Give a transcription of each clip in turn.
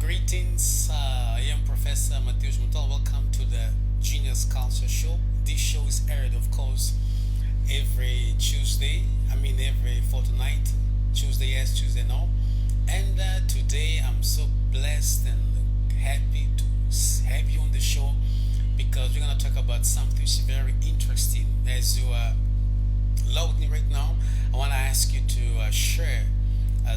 Greetings. I am Professor Mateus Mutola. Welcome to the Genius Culture Show. This show is aired, of course, every Tuesday. Every fortnight. Tuesday yes, Tuesday no. And today I'm so blessed and happy to have you on the show because we're gonna talk about something which is very interesting. As you are logged in right now, I want to ask you to share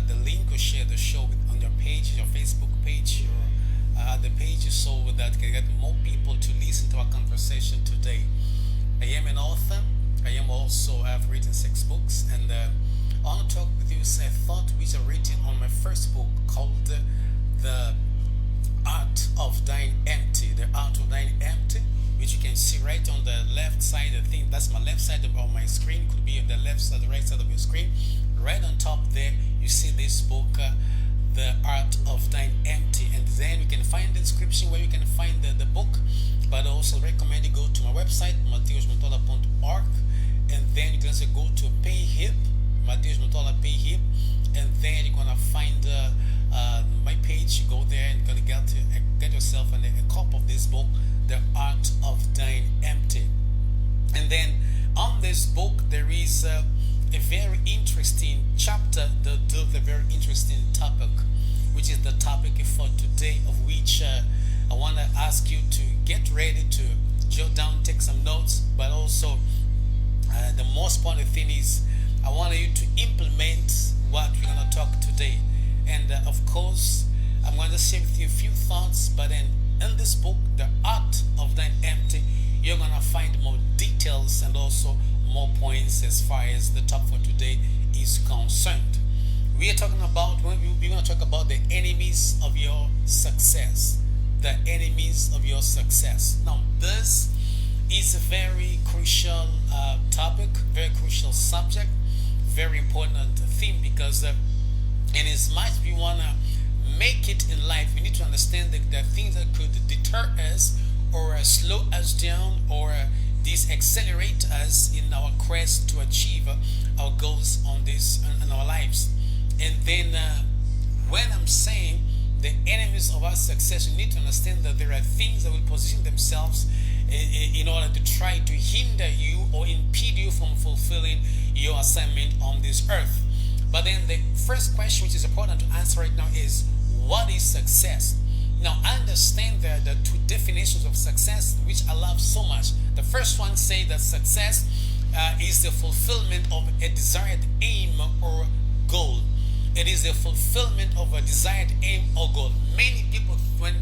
the link or share the show on your page, your Facebook page, your other pages, so that can get more people to listen to our conversation today. I am an author. I've written 6 books, and I want to talk with you. A thought which I written on my first book called The Art of Dying Empty. The Art of Dying Empty, which you can see right on the left side. I think that's my left side of my screen. Could be on the left side, the right side of your screen. Right on top there, you see this book, The Art of Dying Empty. And then you can find the description where you can find the book. But I also recommend you go to my website, mateusmutola.org. And then you can also go to PayHip, Mateus Mutola PayHip. And then you're going to find my page. You go there and you're going to get yourself a copy of this book, The Art of Dying Empty. And then on this book, there is a very interesting chapter that deals with a very interesting topic, which is the topic for today, of which I want to ask you to get ready to jot down, take some notes, but also the most important thing is I want you to implement what we're going to talk today. And of course, I'm going to share with you a few thoughts, but then in this book, The Art of Dying Empty, you're going to find more details and also more points as far as the topic for today is concerned. We're going to talk about the enemies of your success. The enemies of your success. Now, this is a very crucial topic, very crucial subject, very important theme, because in as much we want to make it in life, we need to understand that there are things that could deter us or slow us down or accelerate us in our quest to achieve our goals in our lives. And then when I'm saying the enemies of our success, you need to understand that there are things that will position themselves in order to try to hinder you or impede you from fulfilling your assignment on this earth. But then the first question which is important to answer right now is, what is success? Now, understand that there are 2 definitions of success which I love so much. The first one says that success is the fulfillment of a desired aim or goal. It is the fulfillment of a desired aim or goal. Many people, when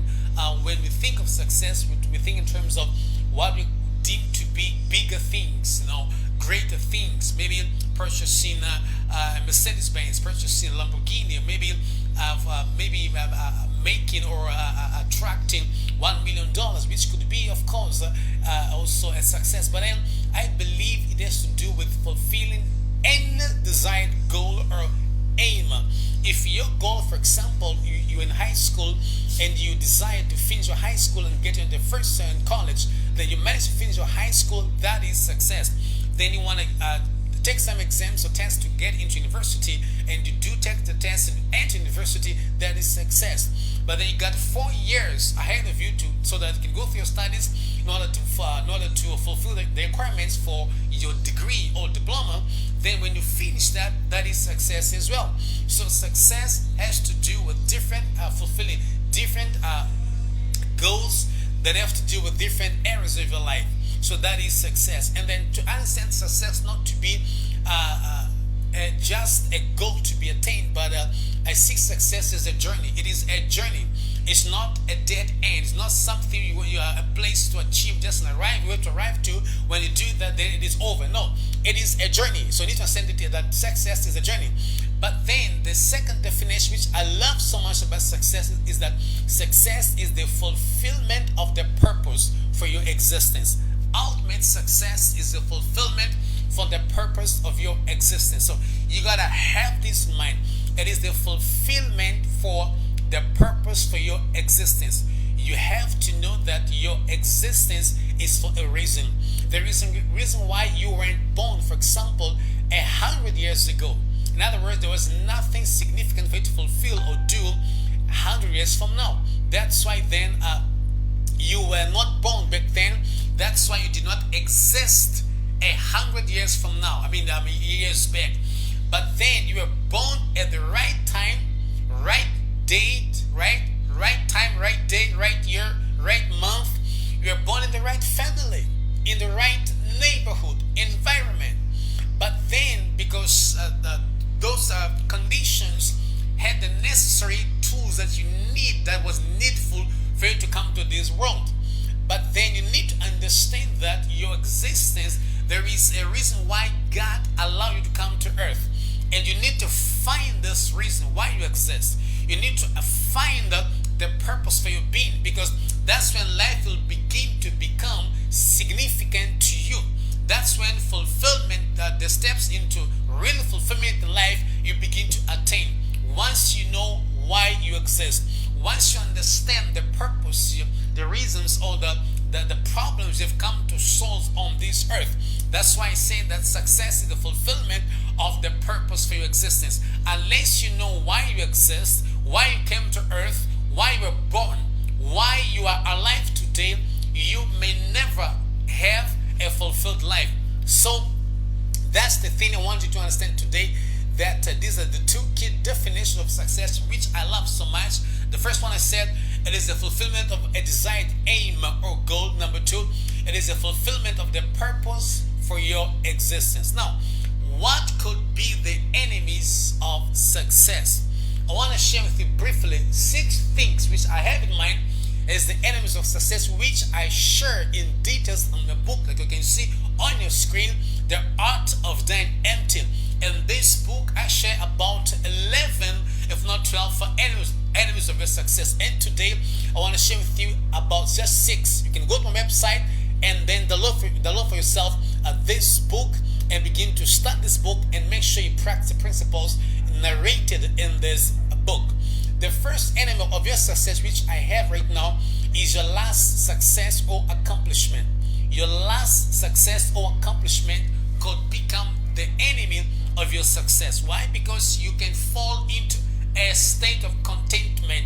we think of success, we think in terms of what we deem to be bigger things, greater things. Maybe purchasing a Mercedes-Benz, purchasing a Lamborghini, maybe making or attracting $1 million, which could be, of course, also a success. But then I believe it has to do with fulfilling any desired goal or aim. If your goal, for example, you're in high school and you desire to finish your high school and get into the first year in college, then you manage to finish your high school, that is success. Then you want to take some exams or tests to get into university, and you do take the test and enter university, that is success. But then you got 4 years ahead of you so that you can go through your studies in order to fulfill the requirements for your degree or diploma. Then when you finish that, that is success as well. So success has to do with fulfilling different goals that have to do with different areas of your life. So that is success. And then to understand success not to be just a goal to be attained, but I see success as a journey. It is a journey. It's not a dead end. It's not something you are a place to achieve, just you have to arrive to. When you do that, then it is over. No, it is a journey. So you need to understand that success is a journey. But then the second definition, which I love so much about success, is that success is the fulfillment of the purpose for your existence. Ultimate success is the fulfillment for the purpose of your existence. So you gotta have this in mind. It is the fulfillment for the purpose for your existence. You have to know that your existence is for a reason. There is a reason why you weren't born, for example, 100 years ago. In other words, there was nothing significant for you to fulfill or do 100 years from now. That's why then you were not born back then. That's why you did not exist 100 years from now. Years back. But then you were born at the right time, right date, right time, right day, right year, right month. You were born in the right family, in the right neighborhood, environment. But then, because those conditions had the necessary tools that you need, that was needful for you to come to this world. But then you need to understand that your existence, there is a reason why God allowed you to come to earth. And you need to find this reason why you exist. You need to find the purpose for your being, because that's when life will begin to become significant to you. That's when fulfillment, the steps into real fulfillment in life, you begin to attain. Once you know why you exist, once you understand the purpose, the reasons, or the problems you've come to solve on this earth. That's why I say that success is the fulfillment of the purpose for your existence. Unless you know why you exist, why you came to earth, why you were born, why you are alive today, you may never have a fulfilled life. So that's the thing I want you to understand today, that these are the two key definitions of success, which I love so much. The first one I said, it is the fulfillment of a desired aim or goal. Number two, it is the fulfillment of the purpose for your existence. Now, what could be the enemies of success? I want to share with you briefly 6 things which I have in mind as the enemies of success, which I share in details on the book, like you can see on your screen, The Art of Dying Empty. In this book, I share about 11, if not 12, for enemies of your success. And today, I want to share with you about just 6. You can go to my website and then download for yourself this book and begin to start this book and make sure you practice the principles narrated in this book. The first enemy of your success, which I have right now, is your last success or accomplishment. Your last success or accomplishment could become the enemy of your success. Why? Because you can fall into a state of contentment.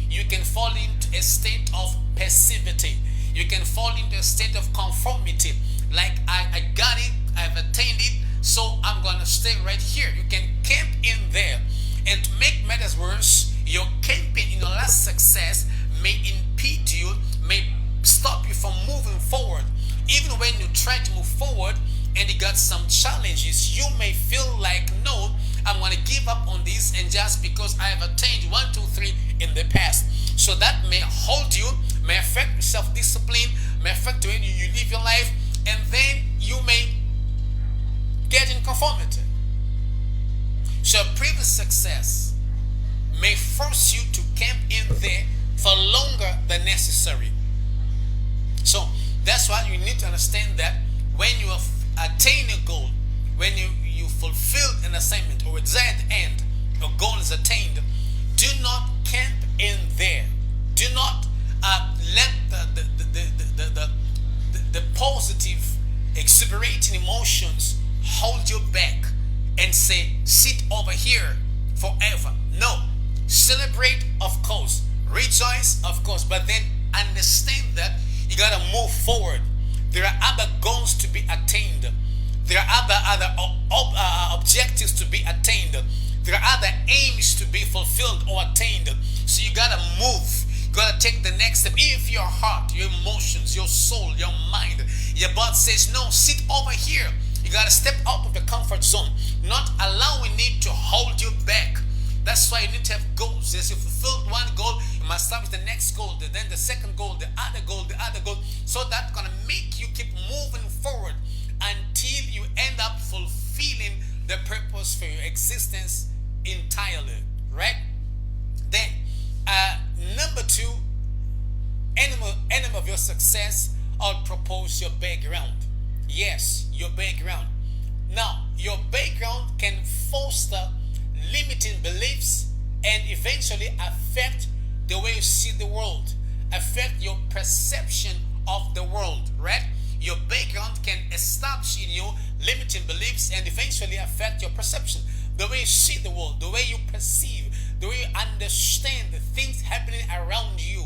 You can fall into a state of passivity. You can fall into a state of conformity. Like, I got it, I've attained it, so I'm gonna stay right here. You can camp in there. And to make matters worse, your camping in your last success may impede you, may stop you from moving forward. Even when you try to move forward and you got some challenges, you may feel like, no, I'm going to give up on this, and just because I have attained 1, 2, 3 in the past. So that may hold you, may affect your self-discipline, may affect the way you live your life, and then you may get in conformity. So previous success may force you to camp in there for longer than necessary. So that's why you need to understand that when you have attained a goal, when you fulfill an assignment or a desired end, a goal is attained, do not camp in there. Do not let the positive, exuberating emotions hold you back and say, sit over here forever. No. Celebrate, of course. Rejoice, of course. But then understand that you got to move forward. There are other goals to be attained. There are other objectives to be attained. There are other aims to be fulfilled or attained. So you got to move. You got to take the next step. If your heart, your emotions, your soul, your mind, your body says, no, sit over here. You got to step out of the comfort zone. Not allowing it to hold you back. That's why you need to have goals. As you fulfill one goal, you must establish the next goal, then the second goal, the other goal, so that's going to make you keep moving forward until you end up fulfilling the purpose for your existence entirely, right? Then, number 2, enemy of your success, I'll propose your background. Yes, your background. Now, your background can foster limiting beliefs and eventually affect the way you see the world, affect your perception of the world, right? Your background can establish in you limiting beliefs and eventually affect your perception. the way you see the world, the way you perceive, the way you understand the things happening around you.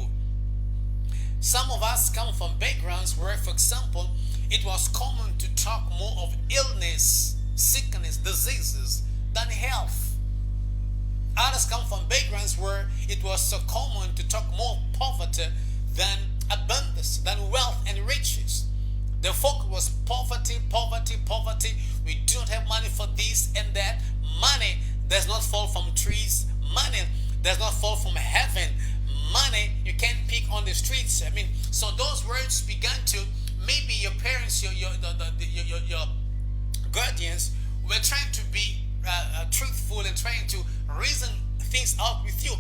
Some of us come from backgrounds where, for example, it was common to talk more of illness, sickness, diseases than health. Others come from backgrounds where it was so common to talk more poverty than abundance, than wealth and riches. The focus was poverty, poverty, poverty. We do not have money for this and that. Money does not fall from trees. Money does not fall from heaven. Money you can't pick on the streets. I mean, so those words began to, maybe your parents, your guardians were trying to be truthful and trying to reason things out with you.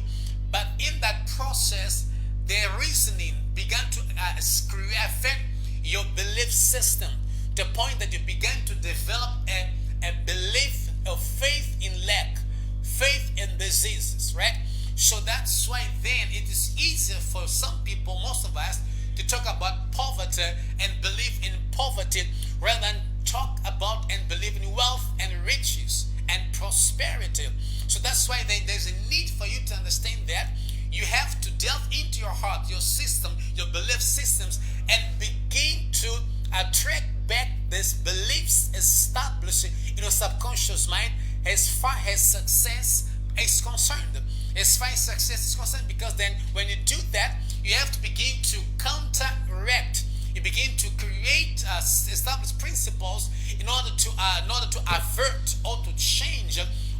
But in that process, their reasoning began to affect your belief system, to the point that you began to develop a belief of faith in lack, faith in diseases, right? So that's why then it is easier for some people, most of us, to talk about poverty and believe in poverty rather than talk about and believe in wealth and riches and prosperity. So that's why there's a need for you to understand that you have to delve into your heart, your system, your belief systems, and begin to attract back these beliefs established in your subconscious mind as far as success is concerned. As far as success is concerned, because then when you do that, you have to begin to counteract. You begin to create, establish principles in order to avert or to change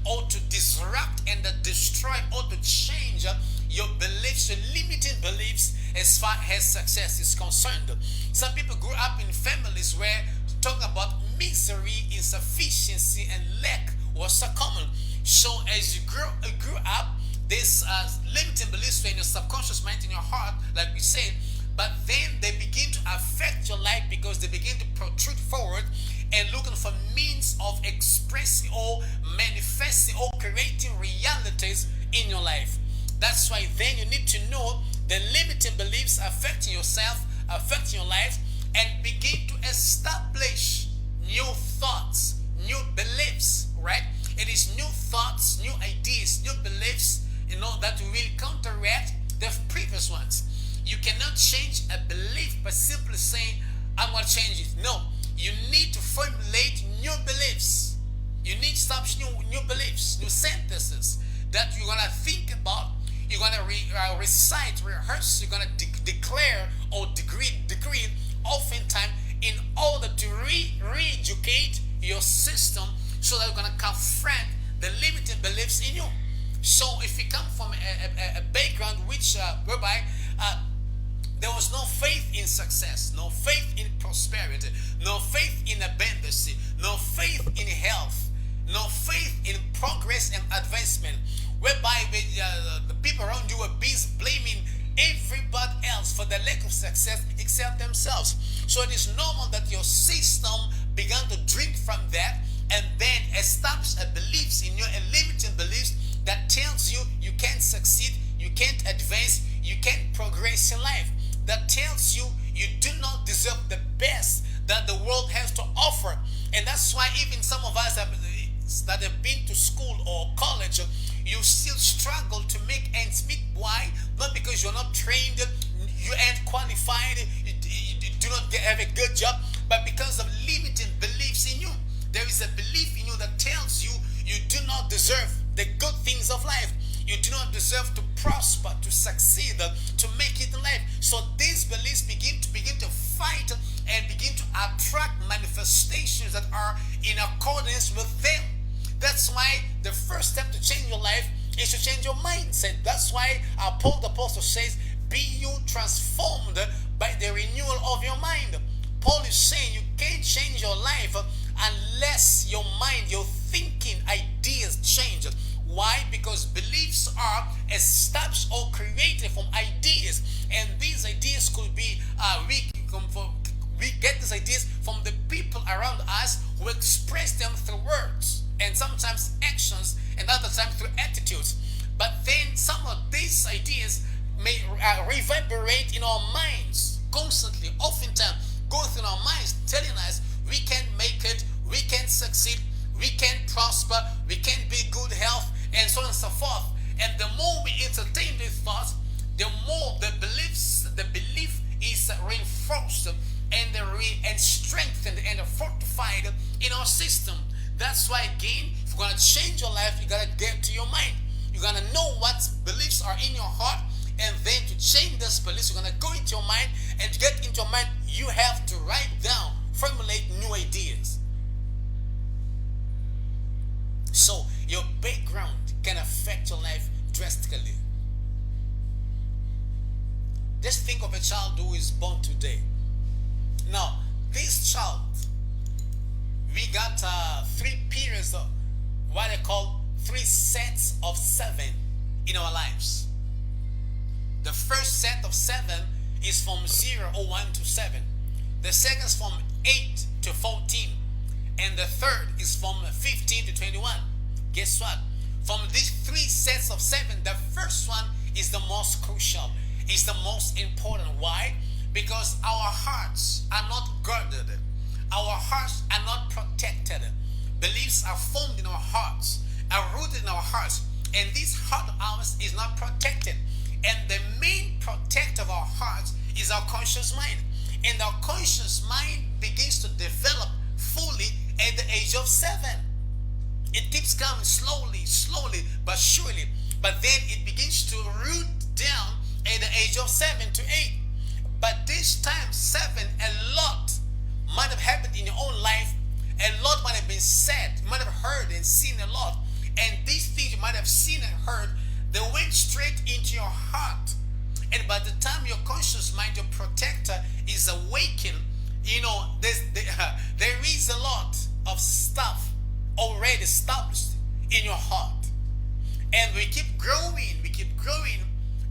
or to disrupt and destroy or to change your beliefs, your limiting beliefs as far as success is concerned. Some people grew up in families where talking about misery, insufficiency, and lack was so common. So as you grew up, these limiting beliefs were in your subconscious mind, in your heart, like we said, but then they begin to affect your life because they begin to protrude forward and looking for means of expressing or manifesting or creating realities in your life. That's why then you need to know the limiting beliefs affecting yourself, affecting your life, and begin to establish new thoughts, new beliefs, right? It is new thoughts, new ideas, new beliefs, that will counteract the previous ones. You cannot change a belief by simply saying, I'm going to change it. No, you need to formulate new beliefs. You need to establish new beliefs, new sentences that you're going to think about. You're going to recite, rehearse, you're going to declare or decree oftentimes in order to re-educate your system so that you're going to confront the limiting beliefs in you. So if you come from a background whereby there was no faith in success, no faith in prosperity, no faith in abundance, no faith in health, no faith in progress and advancement, whereby the people around you were busy blaming everybody else for the lack of success except themselves. So it is normal that your system began to drink from that and then establish a beliefs in you, a limiting beliefs that tells you you can't succeed, you can't advance, you can't progress in life. That tells you you do not deserve the best that the world has to offer. And that's why even some of us that have been to school or college, you still struggle to make ends meet. Why? Not because you're not trained, you ain't qualified, you do not have a good job, but because of limiting beliefs in you. There is a belief in you that tells you you do not deserve the good things of life. You do not deserve to prosper, to succeed, to make it in life. So these beliefs begin to fight and begin to attract manifestations that are in accordance with them. That's why the first step to change your life is to change your mindset. That's why Paul the Apostle says, be you transformed by the renewal of your mind. Paul is saying you can't change your life unless your mind, your thinking, ideas change. Why? Because beliefs are established or created from ideas, and these ideas could be we get these ideas from the people around us who express them through words and sometimes actions and other times through attitudes. But then some of these ideas may reverberate in our minds constantly, oftentimes going through our minds telling us we can't make it, we can't succeed, we can prosper, we can be good health, and so on and so forth. And the more we entertain these thoughts, the more the belief is reinforced and strengthened and fortified in our system. That's why, again, if you're gonna change your life, you gotta get to your mind. You're gonna know what beliefs are in your heart, and then to change those beliefs, you're gonna go into your mind, and to get into your mind, you have to write down, formulate new ideas. So your background can affect your life drastically. Just think of a child who is born today. Now, this child, we got 3 periods of what I call 3 sets of 7 in our lives. The first set of 7 is from 0 or 1 to 7. The second is from 8 to 14. And the third is from 15 to 21. Guess what? From these 3 sets of 7, the first one is the most crucial. It's the most important. Why? Because our hearts are not guarded. Our hearts are not protected. Beliefs are formed in our hearts, are rooted in our hearts, and this heart of ours is not protected. And the main protector of our hearts is our conscious mind. And our conscious mind begins to develop fully at the age of 7. It keeps coming slowly, but surely. But then it begins to root down at the age of 7 to 8. But this time, 7, a lot might have happened in your own life. A lot might have been said. You might have heard and seen a lot. And these things you might have seen and heard, they went straight into your heart. And by the time your conscious mind, your protector, is awakened, there is a lot of stuff already established in your heart. And we keep growing.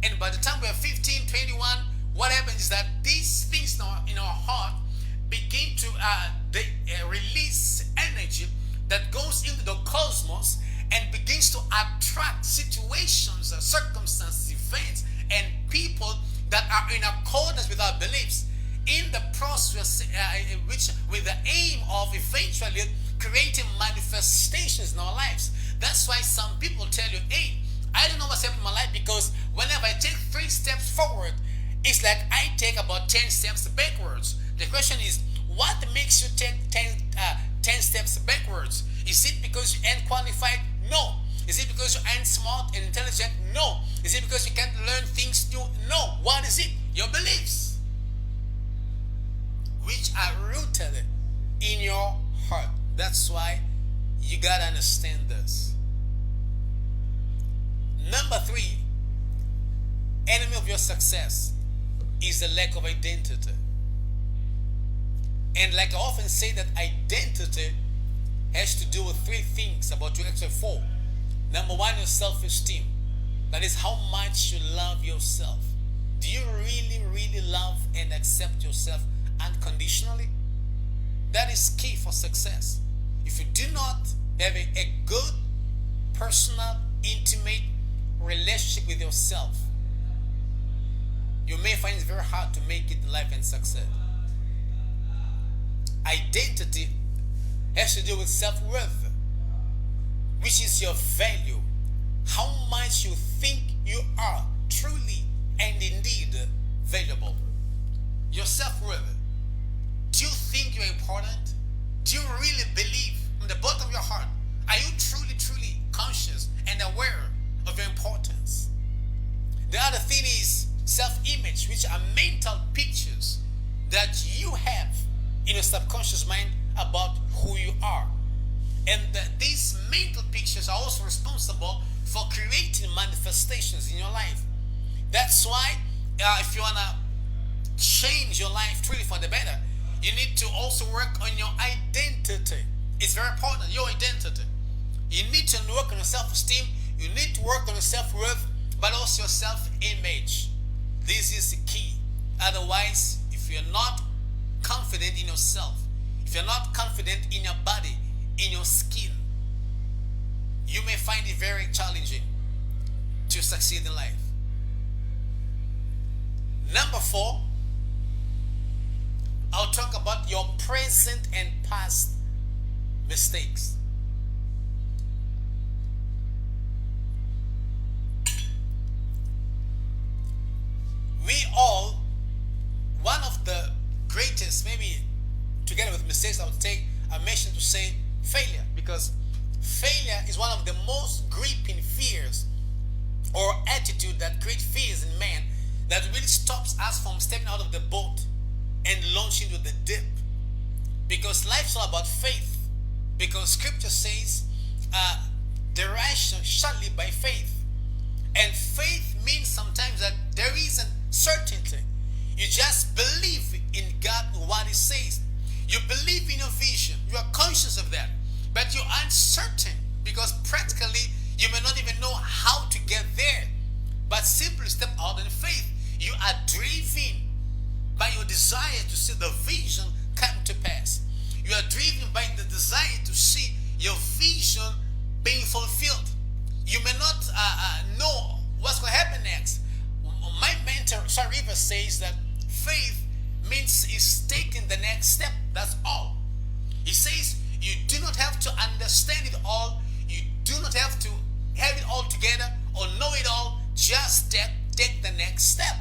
And by the time we are 15, 21, what happens is that these things in our heart begin to release energy that goes into the cosmos and begins to attract situations, circumstances, events, and people that are in accordance with our beliefs in the process, which with the aim of eventually creating manifestations in our lives. That's why some people tell you, hey, I don't know what's happening in my life, because whenever I take 3 steps forward, it's like I take about 10 steps backwards. The question is, what makes you take 10 steps backwards? Is it because you ain't qualified? No. Is it because you ain't smart and intelligent? No. Is it because you can't learn things new? No. What is it? Your beliefs, which are rooted in your heart. That's why you gotta understand this. Number 3, enemy of your success is the lack of identity. And like I often say, that identity has to do with 3 things, about 2, actually 4. Number 1 is self-esteem. That is how much you love yourself. Do you really love and accept yourself unconditionally? That is key for success. If you do not have a good, personal, intimate relationship with yourself, you may find it very hard to make it in life and succeed. Identity has to do with self-worth, which is your value, how much you think you are truly and indeed valuable. Your self-worth. Do you think you're important? Do you really believe from the bottom of your heart? Are you truly conscious and aware of your importance? The other thing is self-image, which are mental pictures that you have in your subconscious mind about who you are. And these mental pictures are also responsible for creating manifestations in your life. That's why if you want to change your life truly for the better, you need to also work on your identity. It's very important, your identity. You need to work on your self-esteem, you need to work on your self-worth, but also your self-image. This is the key. Otherwise, if you're not confident in yourself, if you're not confident in your body, in your skin, you may find it very challenging to succeed in life. Number 4, I'll talk about your present and past mistakes. place, I mentioned to say failure, because failure is one of the most gripping fears or attitude that creates fears in man, that really stops us from stepping out of the boat and launching into the deep. Because life's all about faith. Because scripture says, the righteous shall live by faith. And faith means sometimes that there isn't certainty. You just believe in God, what He says. You believe in your vision. You are conscious of that. But you are uncertain because practically you may not even know how to get there. But simply step out in faith. You are driven by your desire to see the vision come to pass. You are driven by the desire to see your vision being fulfilled. You may not know what's going to happen next. My mentor, River, says that faith means is taking the next step. That's all. He says you do not have to understand it all. You do not have to have it all together or know it all. Just take the next step.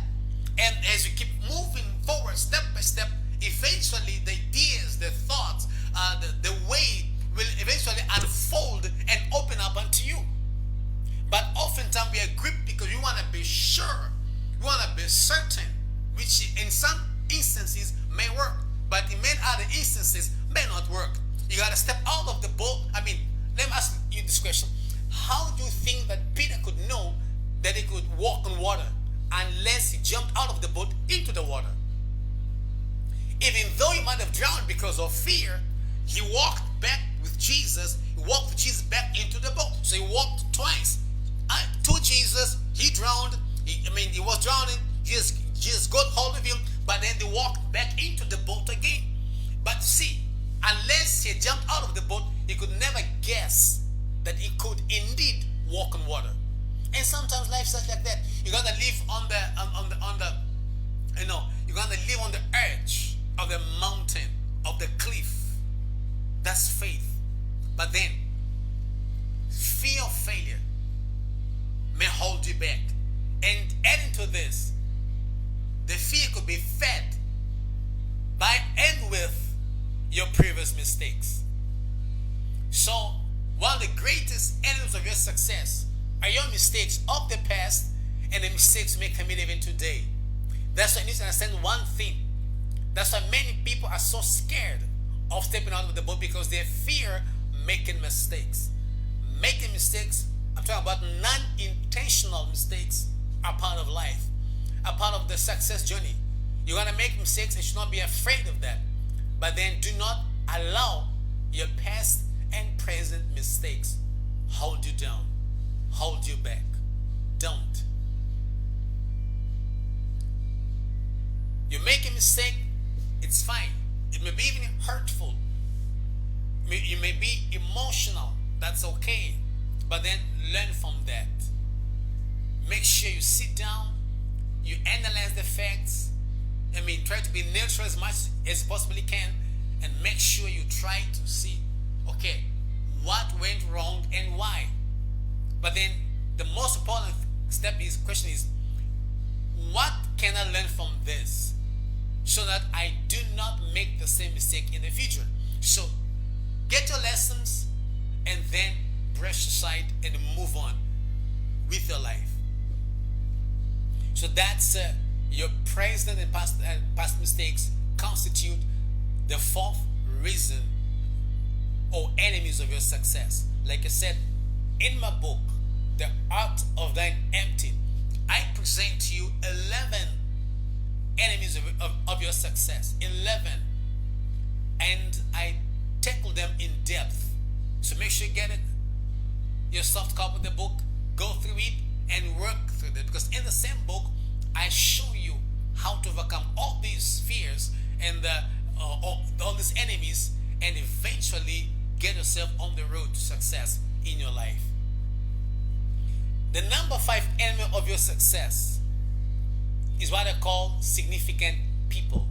And as you keep moving forward step by step, eventually the ideas, the thoughts, the way will eventually unfold and open up unto you. But oftentimes we are gripped because we want to be sure, we want to be certain, which in some instances may work, but in many other instances may not work. You got to step out of the boat. I mean, let me ask you this question. How do you think that Peter could know that he could walk on water unless he jumped out of the boat into the water? Even though he might have drowned because of fear, he walked back with Jesus. He walked with Jesus back into the boat. So he walked twice to Jesus. He drowned. He was drowning. Jesus got hold of him, but then they walked back into the boat again. But see, unless he jumped out of the boat, he could never guess that he could indeed walk on water. And sometimes life's such like that. You gotta live on the you're gonna live on the edge of the mountain, of the cliff. That's faith. But then fear of failure may hold you back. And adding to this, the fear could be fed by and with your previous mistakes. So one of the greatest enemies of your success are your mistakes of the past and the mistakes you may commit even today. That's why you need to understand one thing. That's why many people are so scared of stepping out of the boat, because they fear making mistakes. Making mistakes, I'm talking about non-intentional mistakes, are part of life, are part of the success journey. You're going to make mistakes and should not be afraid of that. But then do not allow your past and present mistakes hold you down, hold you back. Don't. You make a mistake, it's fine. It may be even hurtful. You may be emotional. That's okay. But then learn from that. Make sure you sit down, you analyze the facts. Try to be neutral as much as you possibly can, and make sure you try to see, okay, what went wrong and why. But then the most important question is, what can I learn from this so that I do not make the same mistake in the future? So get your lessons and then brush aside and move on with your life. So that's your present and past mistakes constitute the fourth reason or enemies of your success. Like I said, in my book, The Art of Dying Empty, I present to you 11 enemies of your success. 11. And I tackle them in depth. So make sure you get it, your soft copy of the book, go through it and work through it. Because in the same book, I show you how to overcome all these fears and all these enemies, and eventually get yourself on the road to success in your life. The number 5 enemy of your success is what I call significant people.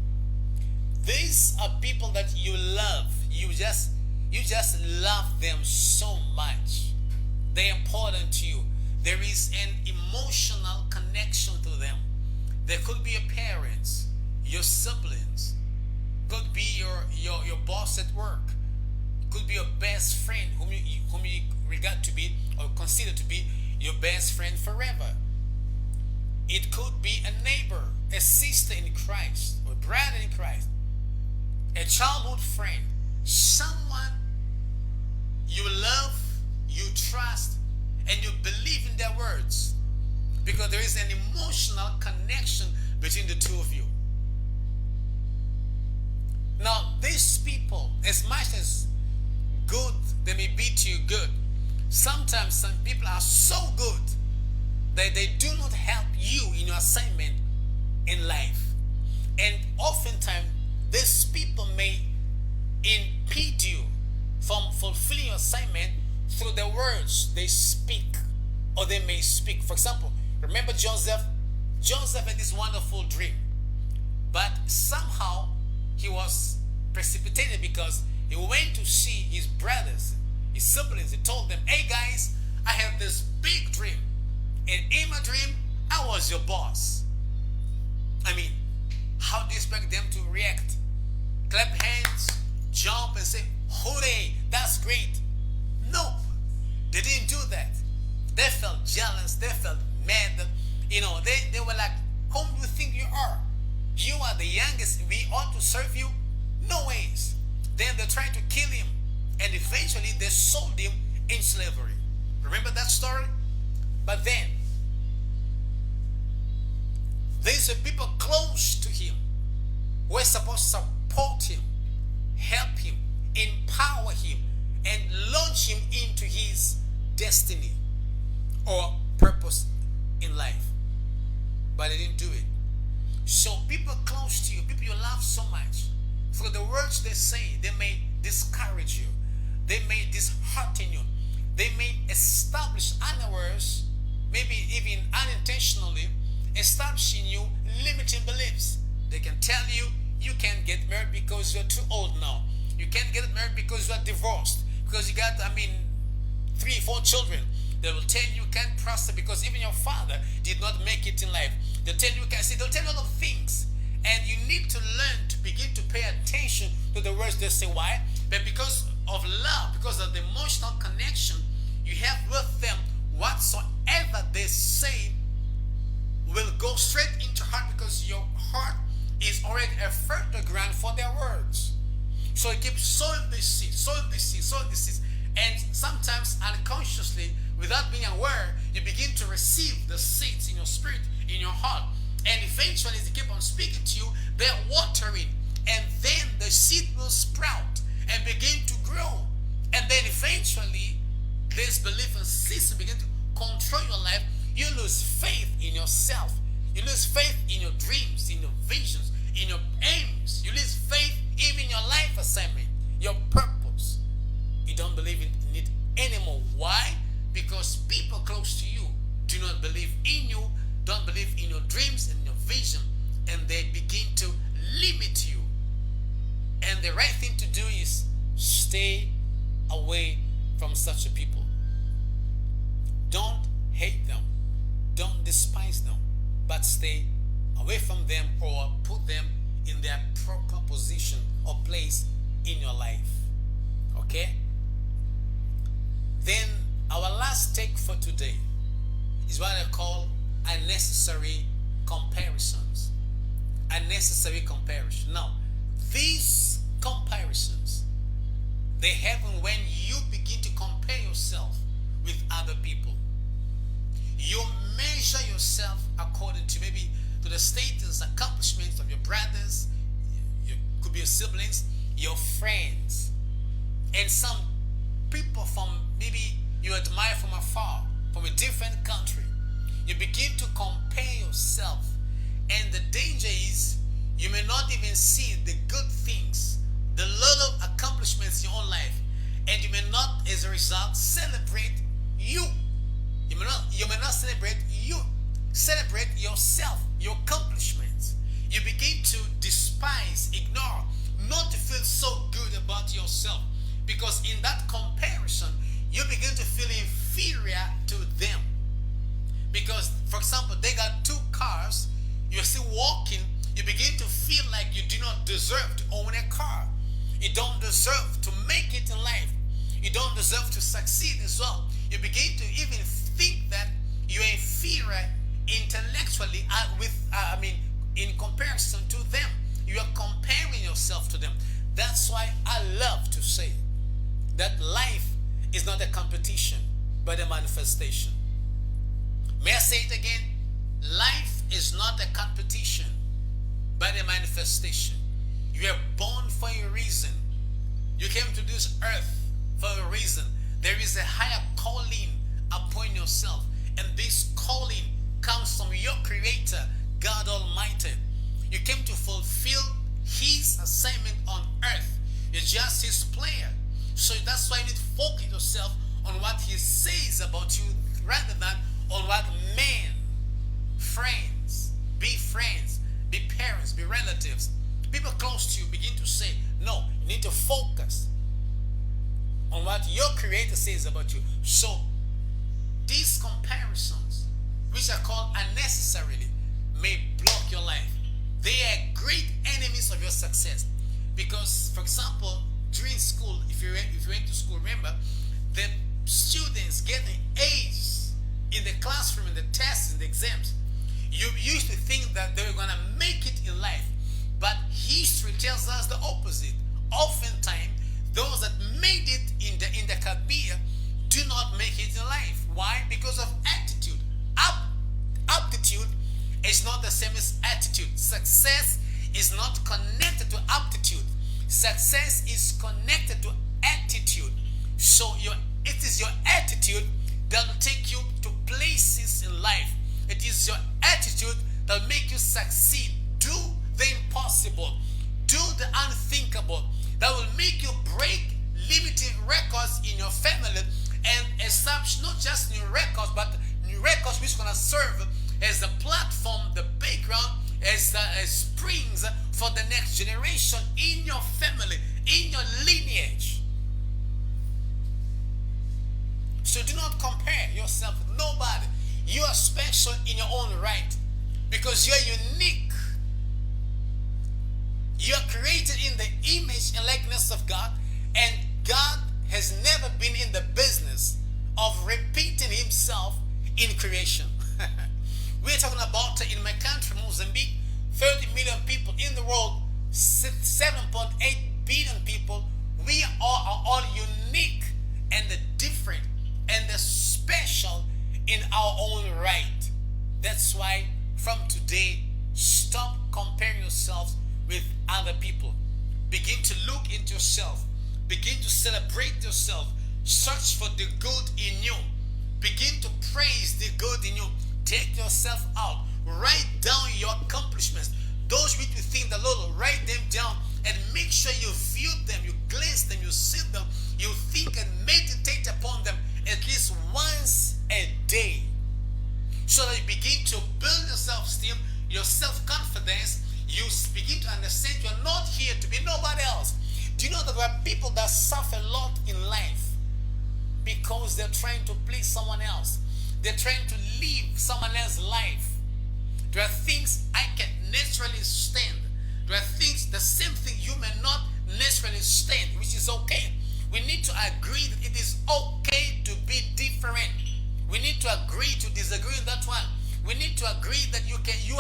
These are people that you love. You just love them so much. They're important to you. There is an emotional connection to them. There could be your parents, your siblings, could be your boss at work, could be your best friend whom you regard to be or consider to be your best friend forever. It could be a neighbor, a sister in Christ, or a brother in Christ, a childhood friend, someone you love, you trust, and you believe in their words because there is an emotional connection between the two of you. Now, these people, as much as good they may be to you good, sometimes some people are so good that they do not help you in your assignment in life. And oftentimes, these people may impede you from fulfilling your assignment through the words they speak or they may speak. For example, remember Joseph? Joseph had this wonderful dream, but somehow he was precipitated because he went to see his brothers, his siblings. He told them, hey guys, I have this big dream, and in my dream I was your boss. I mean, how do you expect them to react? Clap hands, jump and say, hooray, that's great? No, they didn't do that. They felt jealous, they felt mad. They were like, whom do you think you are? You are the youngest, we ought to serve you? No ways. Then they tried to kill him, and eventually they sold him in slavery. Remember that story? But then, there's people close to him who are supposed to support him, help him, empower him, and launch him into his destiny or purpose in life. But they didn't do it. So people close to you, people you love so much, through the words they say, they may discourage you. They may dishearten you. They may establish unawares, maybe even unintentionally, establishing you limiting beliefs. They can tell you you can't get married because you're too old now. You can't get married because you are divorced, because you got, 3-4 children. They will tell you can't prosper because even your father did not make it in life. They'll tell you can't see. They'll tell you a lot of things, and you need to learn to begin to pay attention to the words they say. Why? But because of love, because of the emotional connection you have with them, whatsoever they say will go straight into heart because your heart is already a fertile ground for their words. So you keep sowing this seed, sowing this seed, sowing this seed, and sometimes unconsciously, without being aware, you begin to receive the seeds in your spirit, in your heart, and eventually as they keep on speaking to you, they're watering, and then the seed will sprout and begin to grow, and then eventually this belief and system begin to control your life. You lose faith in yourself. You lose faith in your dreams, in your visions, in your aims. You lose faith even in your life assignment, your purpose. You don't believe in it anymore. Why? Because people close to you do not believe in you, don't believe in your dreams and your vision, and they begin to limit you. And the right thing to do is stay away from such a people. Don't hate them. Don't despise them, but stay away from them or put them in their proper position or place in your life. Okay? Then our last take for today is what I call unnecessary comparisons. Unnecessary comparison. Now, these comparisons, they happen when you begin to compare yourself with other people. You measure yourself according to maybe to the status, accomplishments of your brothers, you could be your siblings, your friends, and some people from maybe you admire from afar, from a different country. You begin to compare yourself, and the danger is you may not even see the good things, the little accomplishments in your own life, and you may not, as a result, celebrate you. You may not celebrate you. Celebrate yourself, your accomplishments. You begin to despise, ignore, not to feel so good about yourself, because in that comparison, you begin to feel inferior to them. Because, for example, they got 2 cars, you're still walking, you begin to feel like you do not deserve to own a You don't deserve to make it in life. You don't deserve to succeed as well. You begin to even think that you're inferior intellectually in comparison to them. You are comparing yourself to them. That's why I love to say that life is not a competition, but a manifestation. May I say it again? Life is not a competition, but a manifestation. You are born for a reason. You came to this earth for a reason. There is a higher calling upon yourself, and this calling comes from your Creator, God Almighty. You came to fulfill His assignment on earth. You're just His player. So that's why you need to focus yourself on what He says about you rather than on what men, friends, be parents, be relatives, people close to you begin to say. No, you need to focus on what your Creator says about you. So these comparisons, which are called unnecessarily, may block your life. They are great enemies of your success. Because, for example, during school, if you went to school, remember, the students getting A's in the classroom, in the tests, in the exams, you used to think that they were going to make it in life. But history tells us the opposite. Oftentimes, those that made it in the academia do not make it in life. Why? Because of attitude. Aptitude is not the same as attitude. Success is not connected to aptitude. Success is connected to attitude. So it is your attitude that will take you to places in life. It is your attitude that will make you succeed. Do the impossible. Do the unthinkable. That will make you break limited records in your family and establish not just new records, but new records which are going to serve as the platform, the background, as springs for the next generation in your family, in your lineage. So do not compare yourself with nobody. You are special in your own right because you are unique. You are created in the image and likeness of God, and God has never been in the business of repeating Himself in creation. We're talking about in my country, Mozambique, 30 million people in the world, 7.8 billion people. We are all unique and different and special in our own right. That's why from today, stop comparing yourselves with other people. Begin to look into yourself. Begin to celebrate yourself. Search for the good in you. Begin to praise the good in you. Take yourself out. Write down your accomplishments. Those which you think the Lord will write them down and make sure you view them, you glance them, you see them, you think and meditate upon them at least once a day. So that you begin to build your self-esteem, your self-confidence. You begin to understand you are not here to be nobody else. Do you know that there are people that suffer a lot in life because they're trying to please someone else? They're trying to live someone else's life. There are things I can naturally stand. There are things, the same thing you may not naturally stand, which is okay. We need to agree that it is okay to be different. We need to agree to disagree on that one. We need to agree that you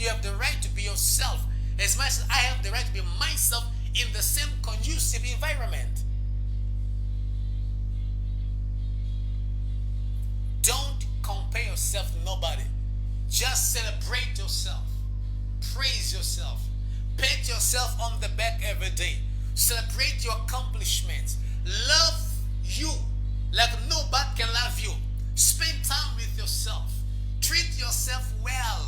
have the right to be yourself as much as I have the right to be myself in the same conducive environment. Don't compare yourself to nobody. Just celebrate yourself. Praise yourself. Pat yourself on the back every day. Celebrate your accomplishments. Love you like nobody can love you. Spend time with yourself. Treat yourself well.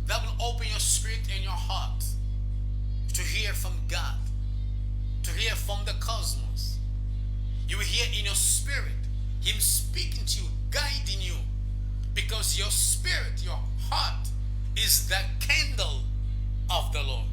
That will open your spirit and your heart to hear from God, to hear from the cosmos. You will hear in your spirit Him speaking to you, guiding you, because your spirit, your heart is the candle of the Lord.